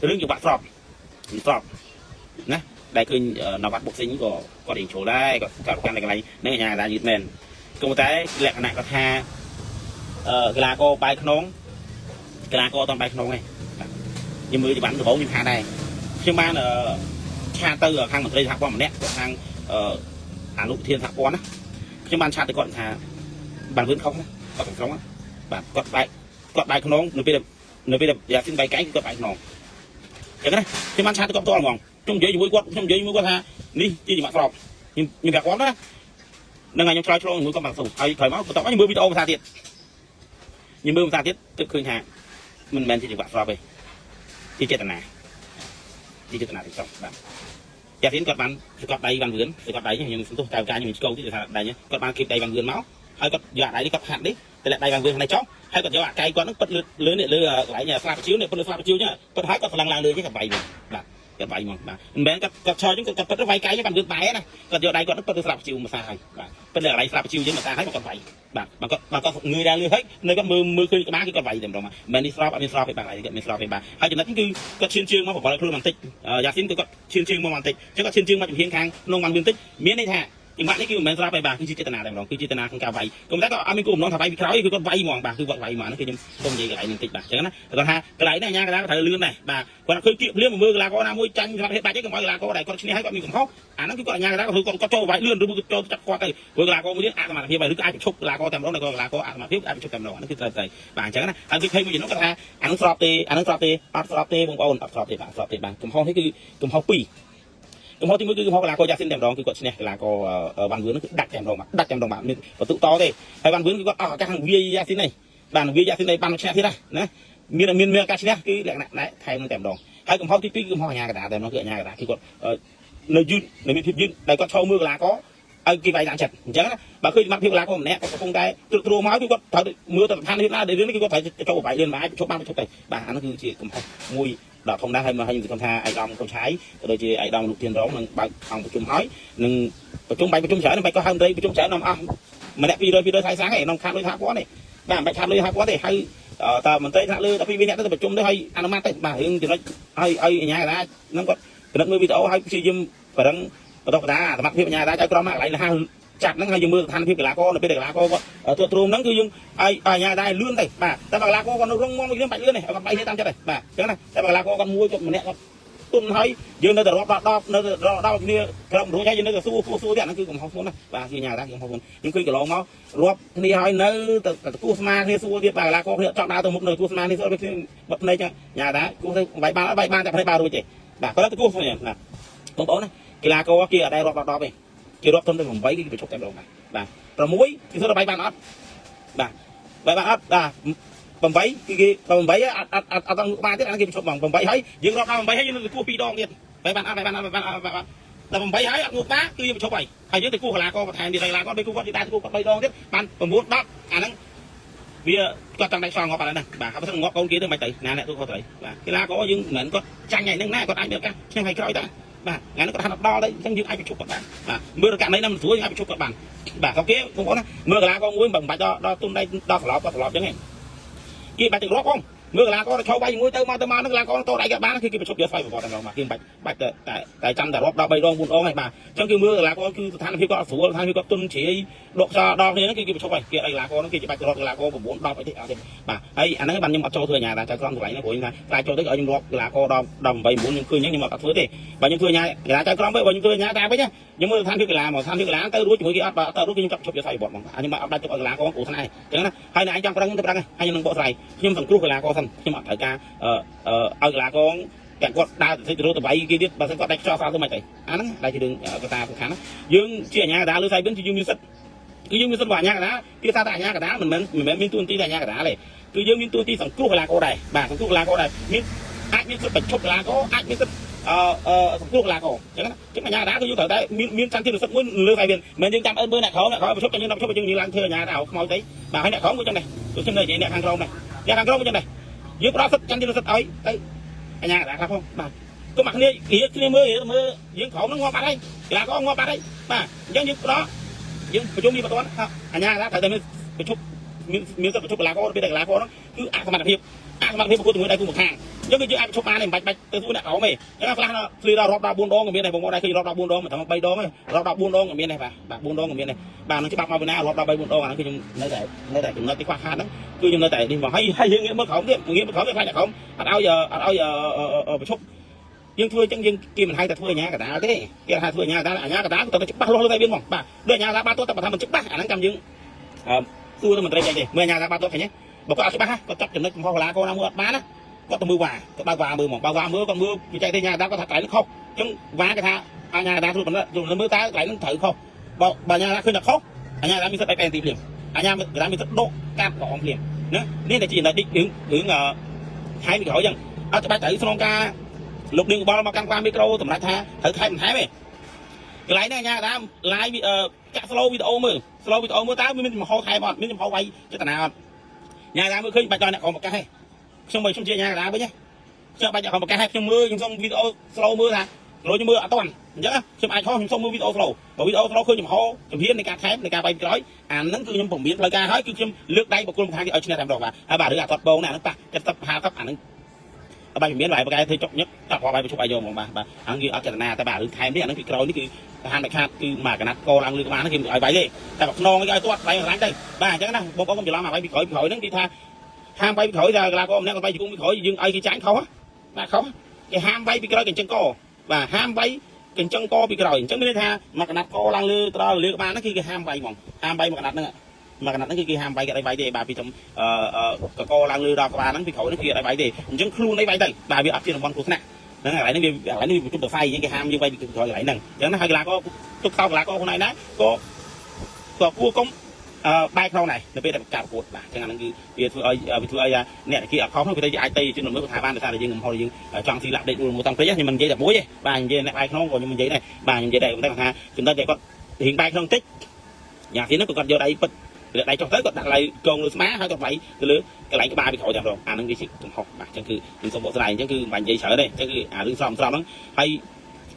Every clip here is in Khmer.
រឿងជាបាក់ស្របណាដែលឃើញនវត្តបុកសិញក៏គាត់រៀងចូលដែរគាត់កាន់តែកន្លែងនឹងអាញាតាយឺតមែនក៏តែលក្ខណៈគាត់ថាកីឡាករបាយខ្នងកីឡាករអត់បាយខ្នងទេខ្ញុំមើលច្បាស់ដំបូងខ្ញុំថាដែរខ្ញុំបានឆាតទៅខាងមន្ត្រីសហព័ន្ធម្នាក់គាត់ខាងអនុប្រធានសហព័ន្ធណាខ្ញុំបានឆាតទៅគាត់ថាបានវឿនខុសណាគាត់ក្នុងបាទគាត់បាយខ្នងនៅពេលយ៉ាស៊ីនបាយកែគាត់បាយខ្នងចឹងណាខ្ញុំបានឆាតទៅគាត់ផ្ទាល់ហ្មងខ្ញុំនិយាយជាមួយគាត់ថានេះជាច្បាប់ស្របខ្ញុំប្រាប់គាត់ណានឹងឲ្យខ្ញុំឆ្លើយឆ្លងជាមួយគាត់បានសុំហើយក្រោយមកបន្តខ្ញុំមើលវីដេអូភាសាទៀតទើបឃើញថាមិនមែនជាច្បាប់ស្របទេជាចេតនាទីស្រុកបាទយ៉ាស៊ីនគាត់បានស្កប់ដៃបានវឿនស្កប់ដៃខ្ញុំសន្ទុះតែការខ្ញុំឆ្កោទីថាដៃគាត់បានគៀបដៃបានវឿនមកហើយគាត់យកដៃនេះគាត់ហាត់នេះតែដៃបានវឿនខាងនេះចុះហើយគាត់យកអាកែគាត់នឹងពិតលើនេះលើកន្លែងស្លាបជឿនេះពិតលើស្លាបជឿនេះពិតហើយគាត់ខ្លាំងឡើងលើនេះគាត់បាយមកបាទគាត់បាយមកបាទមិនមែនគាត់ឆោចឹងគាត់ពិតវាយកែបានវឿនបាយណាគាត់យកដៃគាត់នឹងពិតលើស្លាបជឿមកសាហើយបាទពិតលើកន្លែងស្លាបជឿយើងមកសាហើយមកគាត់បាយបាទគាត់ងឿយដែរលឿហើយនៅគាត់មើលឃើញក្បាលគឺគាត់បាយតែម្ដងមកមិននេះស្របអត់មានស្របទេបាទគាត់មានស្របទេបាទហើយចំណុចនេះគឺគាត់ឈានជើងមកបបល់ខ្លួនបន្តិចយ៉ាស៊ីនគឺគាត់ឈានជើងមកបន្តិចចឹងគាត់ឈានជើងមកជំហានខាងក្នុងបានបន្តិចមានន័យថាច្បាប់នេះគឺមិនមែនស្រាប់ទេបាទគឺជាចេតនាតែម្ដងគឺចេតនាក្នុងការវាយក៏តែក៏អត់មានគោលបំណងថាវាយពីក្រោយគឺគាត់វាយហ្មងបាទគឺគាត់វាយមកហ្នឹងគឺខ្ញុំសូមនិយាយកន្លែងនេះបន្តិចបាទចឹងណាគាត់ថាកន្លែងនេះអាញាកណ្ដាលត្រូវលឿនដែរបាទគាត់ឃើញគៀបលឿនមកមើលកីឡាករណាមួយចាញ់សម្រាប់ហេតុបាច់ទេកុំឲ្យកីឡាករដែលគាត់ឈ្នះហើយគាត់មានកំហុសអាហ្នឹងគឺគាត់អាញាកណ្ដាលគាត់ចូលវាយលឿនឬមកចូលចាប់គាត់ទៅព្រោះកីឡាករមួយទៀតអសមត្ថភាពហើយឬក៏អាចឈប់កីឡាករតែម្ដងតែកីឡាករអសមត្ថភាពអាចឈប់តែម្ដងហ្នឹងគឺត្រូវតែបាទអញ្ចឹងណាហើយគេឃើញមួយចំណុចគាត់ថាអាហ្នឹងស្របទេអត់ស្របទេបងប្អូនអត់ស្របទេបាទស្របទេបាទកំហុសនេះគឺកំហុសពីរកំហុសទី1គឺកំហុសកីឡាករយ៉ាស៊ីនតែម្ដងគឺគាត់ឈ្នះកីឡាករវ៉ាន់វឿននោះគឺដាច់តែម្ដងបាទមានបន្ទុកតទេហើយវ៉ាន់វឿនគឺគាត់អស់ឱកាសខាងវាយយ៉ាស៊ីននេះបានវាយយ៉ាស៊ីននេះបានឈ្នះទៀតណាមានឱកាសឈ្នះគឺលក្ខណៈដែរថែមនឹងតែម្ដងហើយកំហុសទី2គឺកំហុសអាញាកណ្ដាលតែម្ដងគឺអាញាកណ្ដាលគឺគាត់នៅយឺតនៅមានភាពយឺតដែលគាត់ឈរមើលកីឡាករឲ្យគេវាយតាមចិត្តអញ្ចឹងណាបើឃើញសមត្ថភាពកីឡាករម្នាក់គាត់កំពុងតែទ្រួមកគឺគាត់ត្រូវមើលទៅស្ថានភាពណាដែលរឿងនេះគឺគាត់ត្រូវចូលបាយលឿនបាយឈប់បានឈប់ទៅបាទអានោះគឺជាកំហុសមួយដល់ធម្មតាហើយមកខ្ញុំសង្ឃឹមថាឯកឧត្តមកុនឆាយក៏ដូចជាឯកឧត្តមលោកធានរងនឹងបើកអង្គប្រជុំហើយនឹងប្រជុំច្រើននឹងបែកក៏ហៅមន្ត្រីប្រជុំច្រើននាំអស់ម្នាក់200ថ្លៃសាំងឯងក្នុងខាត់លុយសហព័ន្ធនេះបាទមិនបាច់ខាត់លុយសហព័ន្ធទេហើយតើមន្ត្រីថ្នាក់លើ12នាក់ទៅប្រជុំទៅហើយអនុម័តទៅបាទរឿងចំណុចហើយអាញាកណ្ដាលហ្នឹងគាត់ពិនិត្យមើលវីដេអូហើយព្យាយាមបរឹងបន្តកណ្ដាលសមត្ថភាពអាញាកណ្ដាលចៅក្រមកន្លែងណាចាប់ហ្នឹងហើយយើងមើលស្ថានភាពកីឡាករនៅពេលកីឡាករគាត់ទ្រូមហ្នឹងគឺយើងឲ្យអាញាដែរលឿនទៅបាទតែបើកីឡាករគាត់នៅរងមកយើងបាច់លឿនទេគាត់បាយតាមចិត្តទេបាទអញ្ចឹងណាតែបើកីឡាករគាត់មួយគាត់ម្នាក់គាត់ទុនហើយយើងនៅតែរាប់10នៅតែ10គ្នាក្រុមរួចហើយយើងនៅតែសួរទៀតហ្នឹងគឺកំហុសធ្ងន់ណាបាទគឺអាញាដែរកំហុសធ្ងន់ខ្ញុំឃើញកន្លងមករាប់គ្នាហើយនៅតែគោះស្មាគ្នាសួរទៀតបាទកីឡាករគ្នាចង់ដើរទៅមុខនៅគោះស្មាគ្នាសួរគ្នាបិទភ្នែកអាញាដែរគោះទៅបាយបានតែភ្នែកបានរួចទេបាទគាត់ទៅគោះស្មាណាបងប្អូនណាកីឡាករគេអត់ដែររាប់10ទេគេរាប់ធំទៅ8គេប្រជុំតែម្ដងបាទ6គេធ្វើបាយបានអត់បាទបាយបានអត់បាទ8គឺគេ8អត់បានទៀតអាគេប្រជុំបង8ហើយយើងរាប់ដល់8ហើយយើងទៅគោះ2ដងទៀតបាយបានអត់ដល់8ហើយអត់ងូបាគឺយើងប្រជុំហើយយើងទៅគោះកីឡាករបន្ថែមទៀតកីឡាករទៅគោះគាត់ទៀតតែគោះគាត់3ដងទៀតបាន9 10អាហ្នឹងវាគាត់តាំងដៃឆ្លងងាប់អត់ហ្នឹងបាទហើយបើងាប់កូនគេទៅមិនទៅណាអ្នកទូគាត់ទៅបាទកីឡាករយើងមិនគាត់ចាញ់ហើយហ្នឹងណាគាត់អាចមានឱកាសឈ្នះហើយក្រោយតាបាទថ្ងៃនេះគាត់ហាត់ដល់ទៅអញ្ចឹងយើងអាចប្រជុំគាត់បានបាទមើលរកណីហ្នឹងមិនស្រួលយើងអាចប្រជុំគាត់បានបាទអូខេបងប្អូនណាមើលកីឡាករមួយមិនបាច់ដល់ទុនដៃដល់ស្លប់គាត់ស្លប់អញ្ចឹងគេបាច់ទៅរាប់ផងមើលកីឡាករទៅឈោបាយជាមួយទៅមកហ្នឹងកីឡាករតដៃគាត់បានគឺគេប្រជុំយកស្វ័យប្រវត្តិតែម្ដងមកគេបាច់តែចាំតែរាប់ដល់3ដង4ដងហ្នឹងបាទអញ្ចឹងគឺមើលកីឡាករគឺស្ថានភាពគាត់ស្រួលស្ថានភាពគាត់ទុនជ្រាយដកចោលដល់គ្នាហ្នឹងគឺគេប្រជុំហើយគេឲ្យកីឡាករហ្នឹងគេបាច់រាប់កីឡាករ9 10អីទេអត់ទេបាទហើយអាហ្នឹងបានខ្ញុំអត់ចូលធ្វើអាញាតែចៅក្រមកន្លែងហ្នឹងព្រោះខ្ញុំថាខ្លាចចូលទៅឲ្យខ្ញុំរាប់កីឡាករដល់8 9ខ្ញុំឃើញអញ្ចឹងខ្ញុំអត់ធ្វើទេបាទខ្ញុំធ្វើអាញាកីឡាចៅក្រមវិញបើខ្ញុំធ្វើអាញាតែវិញខ្ញុំមើលស្ថានភាពកីឡាមកស្ថានភាពកីឡាទៅរួចជាមួយគេអត់ទៅរួចខ្ញុំចាប់ឈប់យកស្វ័យប្រវត្តិមកខ្ញុំអត់ដាច់ទៅឲ្យកីឡាករគ្រូថ្នាក់អញ្ចឹងណាហើយអ្នកឯងចង់ប្រឹងទៅប្រឹងហើយខ្ញុំនឹងបកស្រាយខ្ញុំសង្គ្រោះកីឡាករសិនខ្ញុំអត់ត្រូវការឲ្យកីឡាករតែគាត់ដើរទៅទៅទៅបាយគេទៀតបើមិនគាត់ដាច់ខ្យល់ស្អាតទៅមិនទេអាហ្នឹងដែលជារឿងកត្តាសំខាន់ណាយើងជាអាញាកណ្ដាលលើស្អីវិញគឺយើងមានសិទ្ធគឺយើងមានសិទ្ធិរបស់អាញាកណ្ដាលគេថាតែអាញាកណ្ដាលមិនមែនមានទួនាទីតែអាញាកណ្ដាលទេគឺយើងមានទួនាទីសង្គ្រោះកីឡាករដែរបាទសង្គ្រោះកីឡាករដែរមានអាចមានសិទ្ធិបញ្ឈប់កីឡាករអាចមានសិទ្ធិសង្គ្រោះកីឡាករអញ្ចឹងណាចឹងអាញាកណ្ដាលគឺយើងត្រូវតែមានចន្ទទីសិទ្ធិមួយលើស្អីវិញមិនយើងចាំអើមើលអ្នកក្រមបញ្ឈប់តែយើងបញ្ឈប់យើងឡើងធ្វើអាញាកណ្ដាលខ្មោចទៅបាទហើយអ្នកក្រមក៏ចឹងដែរដូចខ្ញុំនិយាយអ្នកខាងក្រមដែរអ្នកខាងក្រមក៏ចឹងដែរយើងផ្ដល់សិទ្ធិចន្ទទីសិទ្ធិឲ្យទៅអាញាកណ្ដាលខ្លះផងបាទគុំអាគ្នាគ្នាមើលយើងក្រមនឹងងាប់បាត់ហើយកីឡាករងាប់បាត់ហើយបាទអញ្ចឹងយើងផ្ដល់យើងប្រជុំនេះបន្តអាញាកណ្ដាលត្រូវតែមានប្រជុំមានសិទ្ធិប្រជុំកីឡាករពេលតែកីឡាករហ្នឹងគឺអសមត្ថភាពប្រកួតជាមួយដៃគូម្ខាង nhưng cái chữ ai chụp má này bạch từ tôi đã có mày cái là nó phi ra rọp ra buôn đô ở miền này bông đây khi rọp ra buôn đô mà thằng bay đô ấy rọp ra buôn đô ở miền này bà buôn đô ở miền này bà nó chỉ bạc màu bên nào rọp ra bay buôn đô là nó khi nơi tại chúng nó cái khoa khan đó cứ nơi tại đi mà hay nghĩa mất khẩu đi nghĩa mất khẩu phải là không ao giờ ở chụp nhưng thưa chẳng nhưng kia mình hay ta thưa nhà cả đá thế kia hay thưa nhà đá nhà cả đá tao chụp bạc luôn tay biên mỏng bà đưa nhà ra ba tôi taoทำmình chụp bạc anh cầm dương tôi mình trai vậy mưa nhà ra ba tôi phải nhéบอกก็เอาสิบ้าก็จับจนนึกพอเวลาก็น้ำมือบ้านะก็ต้องมือว่าก็บ้ามือหมองบ้ามือก็มือใจที่ยาดาก็ถักไหลนึกเข้าจังว่ากันท่ายาดาทุกคนละอยู่ในมือตาไหลนึกถือเข้าบอกบางยาดาขึ้นจากเขายาดามีสเปคแปลงตีเปลี่ยนยาดามีสโดการของเปลี่ยนนะนี่แต่จีนlà định hướng hai mình hỏi rằngเอาจะไปถือสโลกาลูกหนึ่งบอลมาการความมิโครสำหรับท่าถือไทยมันหายไปไหลเนี่ยยาดาไหลจะสโลวิดีโอมือตาไม่มีมาเขาไทยบอลไม่มีมาเขาไว้จะตนาnhà ra mới khơi bài trò này còn một cái hay xong rồi xong chia nhà ra với nhé cho bài trò còn một cái hay trong mưa trong video slow mưa ra rồi trong mưa ở toàn nhớ xong ai khó xong mưa video slow và video slow khơi nhầm hô nhầm hiên này ca thép này ca bay nói nó cứ nhầm bổng biến lời ca nói cứ nhầm lướt đây một con hai cái ở trên này làm đồ và bà đứa à thuật bông này nó ta cái tập hai cấp ảnh bài biến lại một cái thì chọc nhất tập vào bài chụp bài vô mà bà anh kia ở trên này ta bà đứa thèm đấy nó bị rồi nó cứ hàng này khác cứ mà cái nát co đang lừa bán nó kìm ở bài gì ta bọc non cái toát bài láng đây bà chắc nó bông có làm mà bài bị khỏi nó đi tha ham bay bị khỏi ra là con bay cũng bị khỏi nhưng ai khi tránh khó là khó cái ham bay bị cái cái chân co và ham bay cái chân co bị cái rồi chân mới tha mà cái nát co đang lừa bán nó khi cái ham bay ham bay một cái nát nữa mà cái nát nó khi ham bay cái bay để bà bị trong cái co đang lừa đó các bà nó bị khỏi nó kia cái bay để chân luôn đấy bay đây bà bị áp trên bằng cuộc nè nó lại nó bị chút được phay những cái ham như vậy bị khỏi lại nè chẳng nó hay là có chút sau là con này đó có cua công bay khâu này nó bây giờ cào cột bà chẳng hạn như việc thưa ai nè khi ở khó nó phải ai tây trên đường mới có thả ban để sao để dương hồi dương trong thì lại định một tầng thế nhưng mình dây đập muối bà dây này bay không còn nhưng mình dây này bà dây đây chúng ta chúng ta để có hiện bay không tích nhà thì nó còn vô đây đây trong tới còn đặt lại con lưới má hay còn vậy cái lưới cái lại cái ba bị khỏi rồi nó cái gì cũng học bà chẳng cứ những số bộ này chẳng cứ bạn dây sợ đây chẳng cứ lưới xong đó hay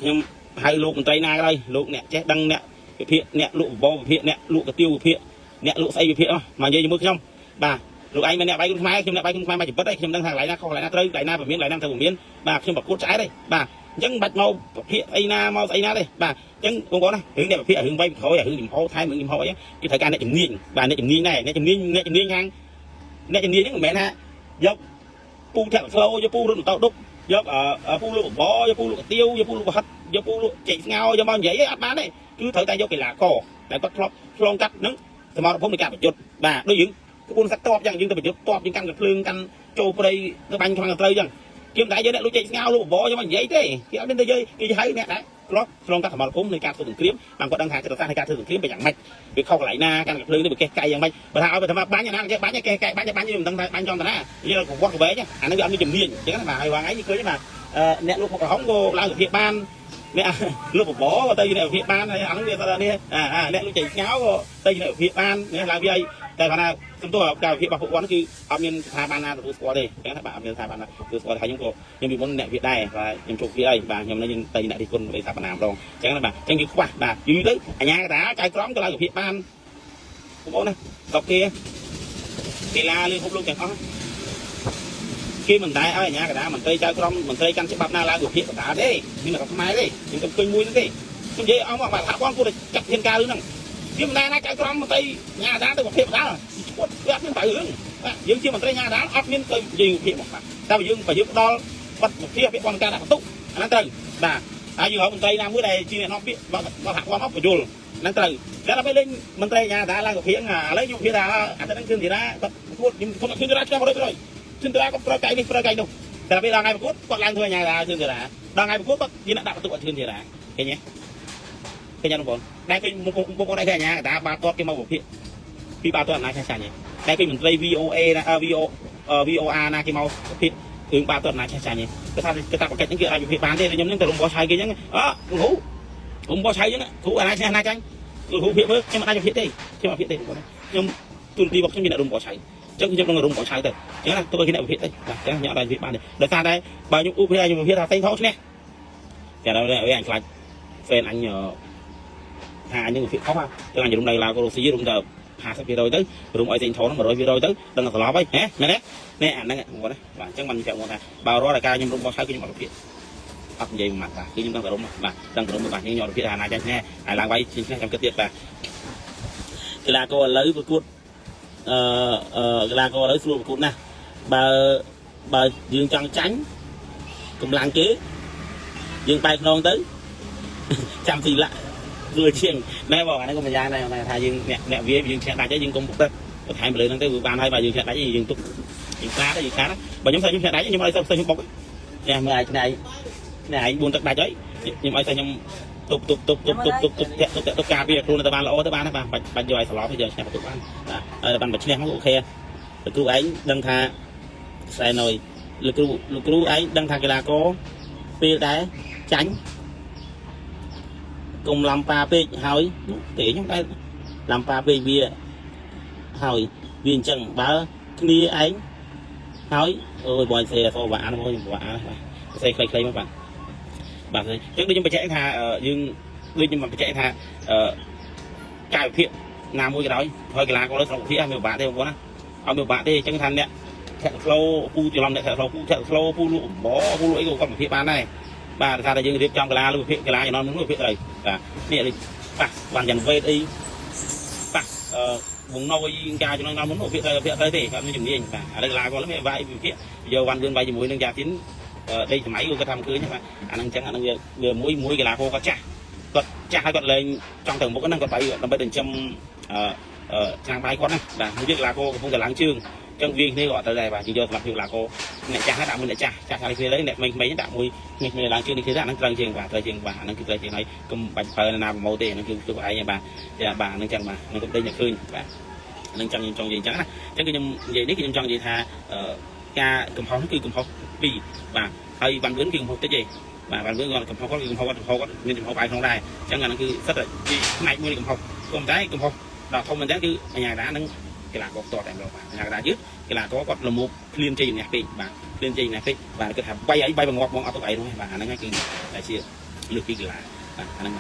nhưng hay luộc tây na đây luộc nè chết đăng nè phiện nè luộc bò phiện nè luộc cái tiêu phiện nè luộc xây phiện mà dây mưa trong bà luộc anh mà nè bay mai khi nè bay mai chỉ bất đây khi đang hàng lại na không lại na tới lại na và miếng lại na theo miếng bà khi mà cốt trái đây bà chẳng bạch màu phiện ai na màu xây na đây bà chẳng không có này hướng này phiện hướng bay khỏi hướng điểm hô thay mượn điểm hô ấy cái thời gian này chừng nghiêng bà này chừng nghiêng này này chừng nghiêng hàng này chừng nghiêng những mẹ ha dốc pu theo slow cho pu tao đúc dốc pu luộc bò dốc pu luộc tiêu dốc pu luộc hấp dốc pu luộc chạy ngao dốc bao vậy áp bán đấy cứ thời tay dốc cái là cò lại bắt flong cắt nứng thì mà phong đi cả phải chốt bà đối dựng cái buôn sắt to chẳng nhưng ta phải chốt to những căn lương căn trâu đây nó banh khoang tơi chẳng kiếm đại giới này lúc chạy ngao luôn bò cho mà vậy thế thì ở bên đây chơi cái thấy nè đấy flong cắt mà cũng nên cắt thường kiếm bằng có đăng hàng cho ta hay cắt thường kiếm về chẳng mạch việc không lại na căn lương nó bị cây dạng mạch bà thao bà thằng bán nhà năng chứ bán nhà cây bán như mình đang cho người ta như là cũng quát của bé nhá anh nó ăn chùm miên chứ cái mà hay hoàng ấy như cưới mà nè lúc một hóng cô lao việc ban nè lúc một bó vào tây này việc ban này ăn việc ta nè nè lúc chạy ngáo tây này việc ban nè làm gìแต่ขณะซึ่งตัวการพิจารณาผู้ว่าคือเอาเงินสถาบันนาตัวสกอร์เลยแค่ถ้าแบบเอาเงินสถาบันนาตัวสกอร์ไทยยังมีบนเนี่ยพิจได้vàยังchụpพิจได้vàยังนั้นยังตีเนี่ยที่คนไปสถาบันนามรองchẳng là chẳng như qua và như đấy nhà đã trái cõng cho lại củaพิจbanผมบอกนะตอกkiaกีฬาเรื่องพวกลูกแข่งเขาkhi mình tại ở nhà đã mình tây trái cõng mình tây căn chế bắp na la củaพิจđã đấy nhưng mà không may đấy nhưng cần khơi mũi nữa đi không dễ ông mà thả con cô để chặt thiên ca luôn nè nhưng mà nay cái con mà tây nhà đá tôi một hiệp đá rồi quất áp miếng phải hướng dương khi mà tây nhà đá áp miếng tây gì hiệp một mặt tao dương phải dương đo bắt một phía phía con ca đã túc anh tây và dương ở bên tây nam dưới đây chi nó biết nó thẳng qua móc của chùa anh tây thế là mới lên bên tây nhà đá là một phía lấy dụng phía đá anh tây đang gì đá quất nhưng không xin ra cho vào đây rồi xin ra có pro cây đâu thế là bây giờ ngày một quất còn lang thôi nhà đá xin ra đang ngày một quất chỉ đã đặt tụ ở xin gì đá cái nhé cái nhà nó còn đây cái một đây cái nhà đã ba to cái màu của phía ba tuần này sai sai nhỉ đây cái mình dây VOA na cái màu phía hướng ba tuần này sai sai nhỉ cái ta có cái những kia ai phía bán đây nhóm những tờ bò xay cái những cũng bò xay chứ thú ở đây sai chăng thú phía mới nhưng mà đây phía đây chứ mà phía đây nhưng tuần đi bọc trong miền là đồng bò xay chứ không đồng bò xay thôi chứ là tôi khi nào phía đây chứ nhỏ đây phía bán này để xa đây bao nhiêu UP nhưng mà phía là tay tháo nè cái đó là anh lại fan anh nhờ những người khó ha cho anh dùng đây là cô sĩ dùng tờ 50% ទៅរុំឲ្យតែធន 100% ទៅដឹងតែត្រឡប់ហើយហ៎មែនទេនេះអាហ្នឹងហ្នឹងបាទអញ្ចឹងមិនចាំមកថាបើរាល់តែការខ្ញុំរុំបោះឆៅគឺខ្ញុំអត់ពិភាក្សាអត់និយាយមួយម៉ាត់បាទគឺខ្ញុំដឹងតែរុំបាទដឹងតែរុំបាទខ្ញុំយកពិភាក្សាណាចាស់ឈ្នះហើយឡើងវាយឈ្នះខ្ញុំគិតទៀតបាទកីឡាករឥឡូវប្រកួតកីឡាករឥឡូវស្រួលប្រកួតណាស់បើយើងចង់ចាញ់កម្លាំងគេយើងបែកខ្នងទៅចាំទីឡាស្រួលជាងណែបងអានេះក៏មិនយ៉ាងដែរថាយើងអ្នកវាយើងឈ្នះដាច់ហើយយើងកុំពុកទៅបន្ថែមលើហ្នឹងទៅវាបានហើយបើយើងឈ្នះដាច់យើងទុកយើងខ្លាចយើងខ្លាចបើខ្ញុំថាខ្ញុំឈ្នះដាច់ខ្ញុំឲ្យទៅខ្ញុំបុកនេះមើលឯងនេះឯង4ទឹកដាច់ហើយខ្ញុំឲ្យទៅខ្ញុំទុកការពារខ្លួនទៅបានល្អទៅបានបាទបាច់យកឲ្យស្លាប់ទៅយកឈ្នះបន្ទុកបានបាទបានបើឈ្នះមកអូខេលោកគ្រូឯងដឹងថាខ្សែណយលោកគ្រូឯងដឹងថាកីឡាករពេលដែរចាញ់កុំឡំប៉ាពេកហើយទេខ្ញុំតែឡំប៉ាពេកវាហើយវាអញ្ចឹងបើគ្នាឯងហើយអូយបងសេអវ៉ាហ្នឹងបងបាទសេខ្លីៗមកបាទបាទអញ្ចឹងដូចខ្ញុំបញ្ជាក់ថាយើងដូចខ្ញុំបញ្ជាក់ថាកាយវិភាគណាមួយក៏ដោយហើយកីឡាករស្រុកវិភាគឲ្យមានពិបាកទេបងប្អូនណាឲ្យមានពិបាកទេអញ្ចឹងថាអ្នកធាក់ស្លូពូច្រឡំអ្នកធាក់ស្លូពូធាក់ស្លូពូលក់អំបពូលក់អីក៏គាត់វិភាគបានដែរបាទថាយើងរៀបចំកីឡាលើវិភាគកីឡាចំណងនោះវិភាគត្រូវបាទនេះប៉ះបានយ៉ាងវេតអីប៉ះវងណយការចំណងនោះវិភាគត្រូវទេគាត់មានជំនាញបាទឥឡូវកីឡាករមានវាយវិភាគយកវ៉ាន់វឿនវាយជាមួយនឹងយ៉ាទីនដេកសម័យគាត់ថាមិនឃើញបាទអាហ្នឹងអញ្ចឹងអាហ្នឹងវាមួយកីឡាករគាត់ចាស់ហើយគាត់លែងចង់ទៅមុខហ្នឹងគាត់បែរដើម្បីចិញ្ចឹមឆ្នាំបាយគាត់ណាបាទវាកីឡាករកំពុងតែឡើងជើងអញ្ចឹងវាគ្នាក៏អត់ទៅដែរបាទយើងយកសម្រាប់កីឡាករអ្នកចាស់ដាក់មួយអ្នកចាស់ហើយគ្នាទៅអ្នកក្មេងៗដាក់មួយគ្នាឡើងជើងនេះគ្នាដាក់ហ្នឹងត្រូវជាងបាទត្រូវជាងបាទអាហ្នឹងគឺត្រូវជាងហើយកុំបាច់ប្រើណាប្រម៉ូទទេអាហ្នឹងគឺទោះឯងបាទបាទអាហ្នឹងចឹងបាទហ្នឹងកុំដេញតែឃើញបាទអាហ្នឹងចឹងខ្ញុំចង់និយាយចឹងណាអញ្ចឹងខ្ញុំនិយាយនេះខ្ញុំចង់និយាយថាការកំហុសនេះគឺកំហុស2បាទហើយវ៉ាន់វឿនគឺកំហុសតិចទេបាទវ៉ាន់វឿនគាត់កំហុសគាត់គឺកំហុសគាត់មានកំហុសបាយក្នុងដែរអញ្ចឹងអាហ្នឹងគឺសិតតែផ្នែកមួយនៃកំហុសក៏តែកំហុសដល់ធំមែនតើគឺអាញាដាហ្នឹងកីឡាករផ្ទាល់តែម្ដងបាទអាញាដាយឺតកីឡាករគាត់លមុខឃ្លានជ័យម្នាក់ពេកបាទឃ្លានជ័យម្នាក់ពេកបាទគាត់ថាបាយបង្ងាប់បងអត់ទៅអីនោះបាទអាហ្នឹងគឺតែជាលើកពីកីឡាបាទអាហ្នឹង